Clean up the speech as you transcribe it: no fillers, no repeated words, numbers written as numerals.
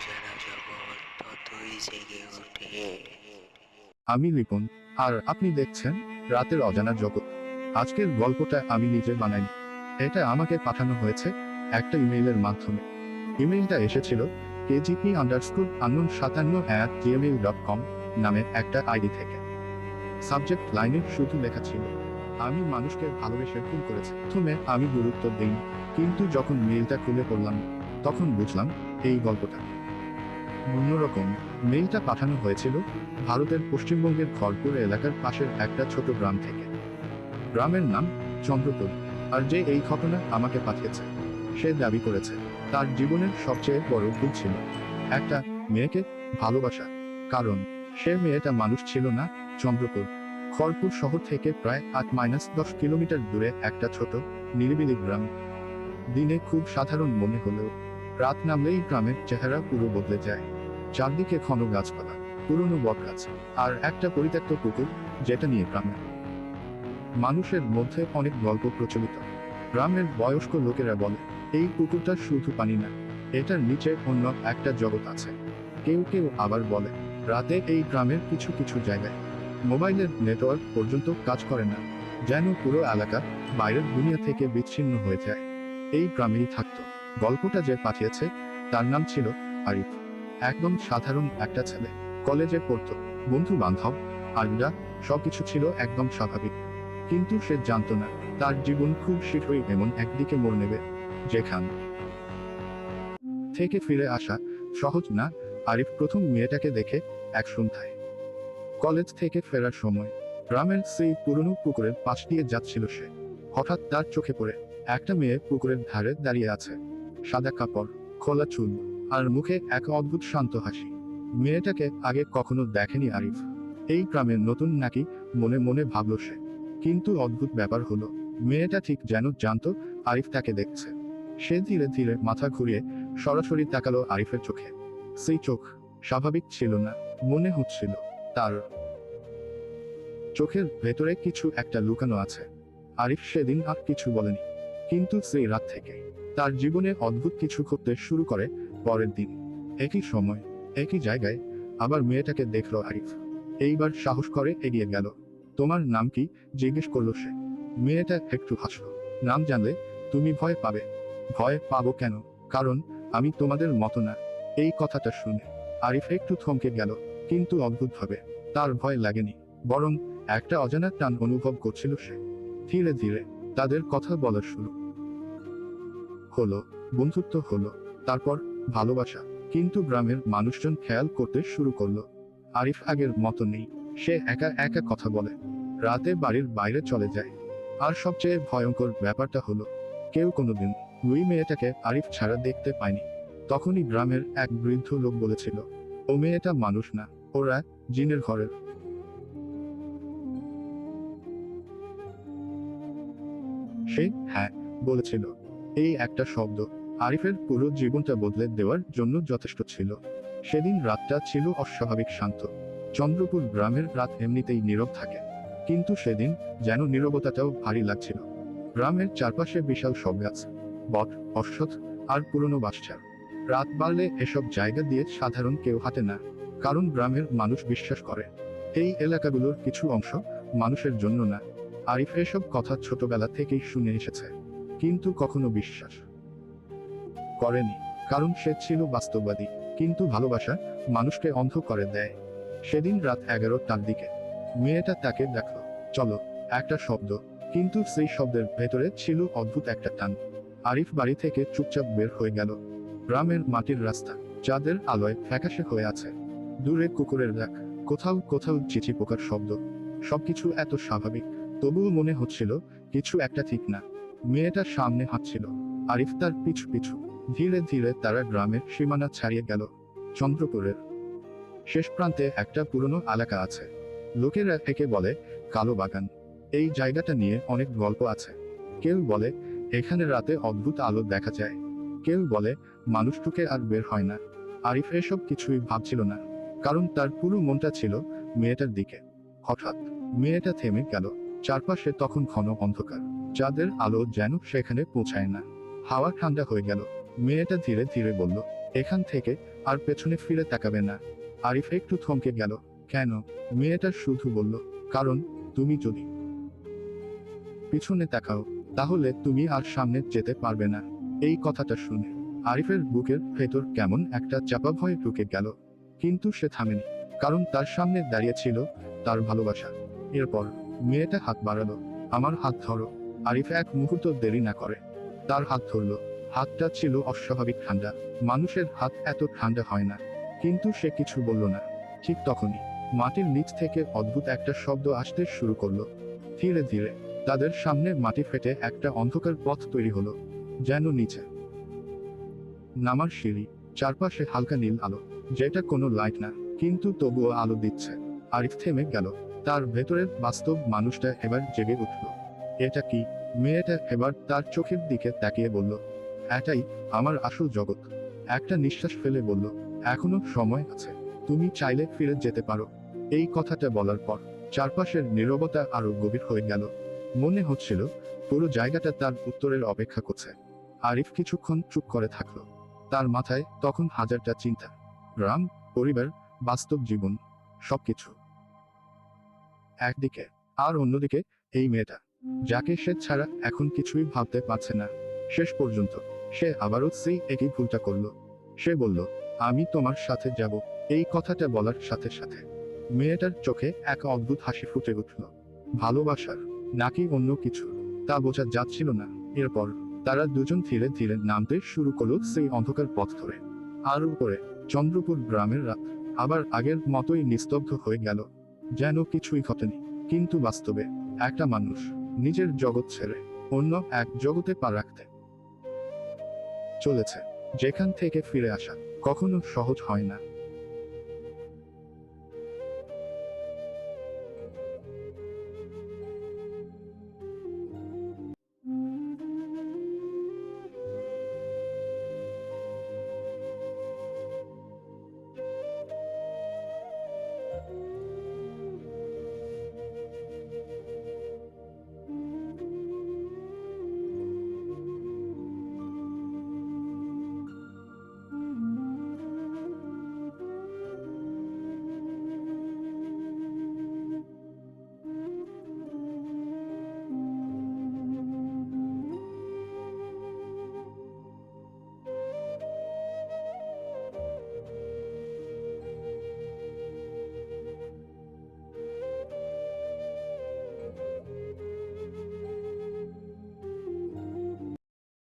অজানা জগৎ ততই জেগে ওঠে। আমি রিপন, আর আপনি দেখছেন রাতের অজানা জগৎ। আজকের গল্পটা আমি নিজে বানাইনি, এটা আমাকে পাঠানো হয়েছে একটা ইমেইলের মাধ্যমে। ইমেইলটা এসেছিল kgp_unknown57@gmail.com নামে একটা আইডি থেকে। সাবজেক্ট লাইনে শুধু লেখা ছিল, আমি মানুষকে ভালোবেসে ভুল করেছি। প্রথমে আমি গুরুত্ব দিইনি, কিন্তু যখন মেইলটা খুলে পড়লাম তখন বুঝলাম এই গল্পটা অন্যরকম। মেইলটা পাঠানো হয়েছিল ভারতের পশ্চিমবঙ্গের খড়পুর এলাকার পাশের একটা ছোট গ্রাম থেকে। গ্রামের নাম চন্দ্রপুর। আর যে এই ঘটনা আমাকে পাঠিয়েছে সে দাবি করেছে তার জীবনের সবচেয়ে বড় ভুল ছিল একটা মেয়েকে ভালোবাসা। কারণ সে মেয়েটা মানুষ ছিল না। চন্দ্রপুর খড়পুর শহর থেকে প্রায় 8-10 কিলোমিটার দূরে একটা ছোট নিরিবিলি গ্রাম। দিনে খুব সাধারণ মনে হলেও রাত নামলেই গ্রামের চেহারা পুরো বদলে যায়। চারদিকে ঘন গাছপালা, পুরনো বটগাছ, আর একটা পরিত্যক্ত পুকুর যেটা নিয়ে গ্রামের মানুষের মধ্যে অনেক গল্প প্রচলিত। গ্রামের বয়স্ক লোকেরা বলে এই পুকুরটা শুধু পানি না, এটার নিচে অন্য একটা জগৎ আছে। কেউ কেউ আবার বলে রাতে এই গ্রামের কিছু কিছু জায়গায় মোবাইলের নেটওয়ার্ক পর্যন্ত কাজ করে না, যেন পুরো এলাকা বাইরের দুনিয়া থেকে বিচ্ছিন্ন হয়ে যায়। এই গ্রামেই থাকতো। গল্পটা যে পাঠিয়েছে তার নাম ছিল আরিফ। একদম সাধারণ একটা ছেলে, কলেজে পড়তো, বন্ধু বান্ধব আড্ডা সবকিছু ছিল একদম স্বাভাবিক। কিন্তু সে জানতো না তার জীবন খুব শীঘ্রই এমন একদিকে মোড় নেবে যেখান থেকে ফিরে আসা সহজ না। আরিফ প্রথম মেয়েটাকে দেখে এক সন্ধ্যায় কলেজ থেকে ফেরার সময় গ্রামের সেই পুরনো পুকুরের পাশ দিয়ে যাচ্ছিল সে। হঠাৎ তার চোখে পড়ে একটা মেয়ে পুকুরের ধারে দাঁড়িয়ে আছে, সাদা কাপড়, খোলা চুল, আর মুখে এক অদ্ভুত শান্ত হাসি। মেয়েটাকে আগে কখনো দেখেনি আরিফ। এই গ্রামের নতুন নাকি মনে মনে ভাবল সে। কিন্তু অদ্ভুত ব্যাপার হলো মেয়েটা ঠিক যেন জানতো আরিফ তাকে দেখছে। সে ধীরে ধীরে মাথা ঘুরিয়ে সরাসরি তাকালো আরিফের চোখে। সেই চোখ স্বাভাবিক ছিল না, মনে হচ্ছিল তার চোখের ভেতরে কিছু একটা লুকানো আছে। আরিফ সেদিন আর কিছু বলেনি, কিন্তু সেই রাত থেকে তার জীবনে অদ্ভুত কিছু ঘটতে শুরু করে। পরের দিন একই সময় একই জায়গায় আবার মেয়েটাকে দেখলো আরিফ। এইবার সাহস করে এগিয়ে গেল। তোমার নাম কি জিজ্ঞেস করলো সে। মেয়েটা একটু হাসলো। নাম জানলে তুমি ভয় পাবে। ভয় পাবো কেন? কারণ আমি তোমাদের মতো না। এই কথাটা শুনে আরিফ একটু থমকে গেল, কিন্তু অদ্ভুতভাবে তার ভয় লাগেনি, বরং একটা অজানা টান অনুভব করছিল সে। ধীরে ধীরে তাদের কথা বলা শুরু হলো, বন্ধুত্ব হলো, তারপর ভালোবাসা। কিন্তু গ্রামের মানুষজন খেয়াল করতে শুরু করলো আরিফ আগের মতো নেই। সে একা একা কথা বলে, রাতে বাড়ির বাইরে চলে যায়। আর সবচেয়ে ভয়ঙ্কর ব্যাপারটা হলো কেউ কোনোদিন ওই মেয়েটাকে আরিফ ছাড়া দেখতে পায়নি। তখনই গ্রামের এক বৃদ্ধ লোক বলেছিল ও মেয়েটা মানুষ না, ওরা জিনের ঘরের। সে হ্যাঁ বলেছিল। এই একটা শব্দ আরিফের পুরো জীবনটা বদলে দেওয়ার জন্য যথেষ্ট ছিল। সেদিন রাতটা ছিল অস্বাভাবিক শান্ত। চন্দ্রপুর গ্রামের রাত এমনিতেই নীরব থাকে, কিন্তু সেদিন যেন নীরবতাটাও ভারী লাগছিল। গ্রামের চারপাশে বিশাল সব গাছ, বট, অশ্বত্থ আর পুরনো বাঁশঝাড়। রাত বাড়লে এসব জায়গা দিয়ে সাধারণ কেউ হাঁটে না, কারণ গ্রামের মানুষ বিশ্বাস করে এই এলাকাগুলোর কিছু অংশ মানুষের জন্য না। আরিফ এসব কথা ছোটবেলা থেকেই শুনে এসেছে, কিন্তু কখনো বিশ্বাস করেনি, কারণ সে ছিল বাস্তববাদী। কিন্তু ভালোবাসা মানুষকে অন্ধ করে দেয়। সেদিন রাত 11টার দিকে মেয়েটা তাকে দেখলো। চলো, একটা শব্দ, কিন্তু সেই শব্দের ভেতরে ছিল অদ্ভুত একটা টান। আরিফ বাড়ি থেকে চুপচাপ বের হয়ে গেল। গ্রামের মাটির রাস্তা চাঁদের আলোয় ফ্যাকাশে হয়ে আছে। দূরে কুকুরের ডাক, কোথাও কোথাও চিচি পোকার শব্দ। সবকিছু এত স্বাভাবিক, তবুও মনে হচ্ছিল কিছু একটা ঠিক না। মেয়েটা সামনে হাঁটছিল, আরিফ তার পিছু পিছু। ধীরে ধীরে তারা গ্রামের সীমানা ছাড়িয়ে গেল। চন্দ্রপুরের শেষ প্রান্তে একটা পুরনো এলাকা আছে। লোকেরা একে বলে কালো বাগান। এই জায়গাটা নিয়ে অনেক গল্প আছে। কেউ বলে এখানে রাতে অদ্ভুত আলো দেখা যায়, কেউ বলে মানুষ ঢুকে আর বের হয় না। আরিফ এসব কিছুই ভাবছিল না, কারণ তার পুরো মনটা ছিল মেয়েটার দিকে। হঠাৎ মেয়েটা থেমে গেল। চারপাশে তখন ঘন অন্ধকার, চাঁদের আলো যেন সেখানে পৌঁছায় না। হাওয়া ঠান্ডা হয়ে গেল। মেয়েটা ধীরে ধীরে বলল, এখান থেকে আর পেছনে ফিরে তাকাবে না। আরিফ একটু থমকে গেল। কেন? মেয়েটা শুধু বলল, কারণ তুমি যদি পিছনে তাকাও তাহলে তুমি আর সামনে যেতে পারবে না। এই কথাটা শুনে আরিফের বুকের ভেতর কেমন একটা চাপা ভয় ঢুকে গেল। কিন্তু সে থামেনি, কারণ তার সামনে দাঁড়িয়ে ছিল তার ভালোবাসা। এরপর মেয়েটা হাত বাড়ালো। আমার হাত ধরো। আরিফ এক মুহূর্ত দেরি না করে তার হাত ধরল। হাতটা ছিল অস্বাভাবিক ঠান্ডা। মানুষের হাত এত ঠান্ডা হয় না। কিন্তু সে কিছু বলল না। ঠিক তখনই মাটির নিচ থেকে অদ্ভুত একটা শব্দ আসতে শুরু করলো। ধীরে ধীরে তাদের সামনে মাটি ফেটে একটা অন্ধকার পথ তৈরি হলো, যেন নিচে নামার সিঁড়ি। চারপাশে হালকা নীল আলো, যেটা কোনো লাইট না, কিন্তু তবুও আলো দিচ্ছে। আরিফ থেমে গেল। তার ভেতরের বাস্তব মানুষটা এবার জেগে উঠল। এটা কি? মেয়েটা এবার তার চোখের দিকে তাকিয়ে বলল, এটাই আমার আসল জগৎ। একটা নিঃশ্বাস ফেলে বলল, এখনো সময় আছে, তুমি চাইলে ফিরে যেতে পারো। এই কথাটা বলার পর চারপাশের নীরবতা আরো গভীর হয়ে গেল। মনে হচ্ছিল পুরো জায়গাটা তার উত্তরের অপেক্ষা করছে। আরিফ কিছুক্ষণ চুপ করে থাকলো। তার মাথায় তখন হাজারটা চিন্তা। গ্রাম, পরিবার, বাস্তব জীবন, সবকিছু একদিকে, আর অন্যদিকে এই মেয়েটা, যাকে সে ছাড়া এখন কিছুই ভাবতে পারছে না। শেষ পর্যন্ত সে আবারও সেই একই ভুলটা করলো। সে বলল, আমি তোমার সাথে যাব। এই কথাটা বলার সাথে সাথে মেয়েটার চোখে এক অদ্ভুত হাসি ফুটে উঠল। ভালোবাসার, নাকি অন্য কিছু, তা বোঝা যাচ্ছিল না। এরপর তারা দুজন ধীরে ধীরে নামতে শুরু করলো সেই অন্ধকার পথ ধরে। আর উপরে চন্দ্রপুর গ্রামের রাত আবার আগের মতোই নিস্তব্ধ হয়ে গেল, যেন কিছুই ঘটেনি। কিন্তু বাস্তবে একটা মানুষ নিজের জগৎ ছেড়ে অন্য এক জগতে পা রাখতে চলেছে, যেখান থেকে ফিরে আসা কখনো সহজ হয় না।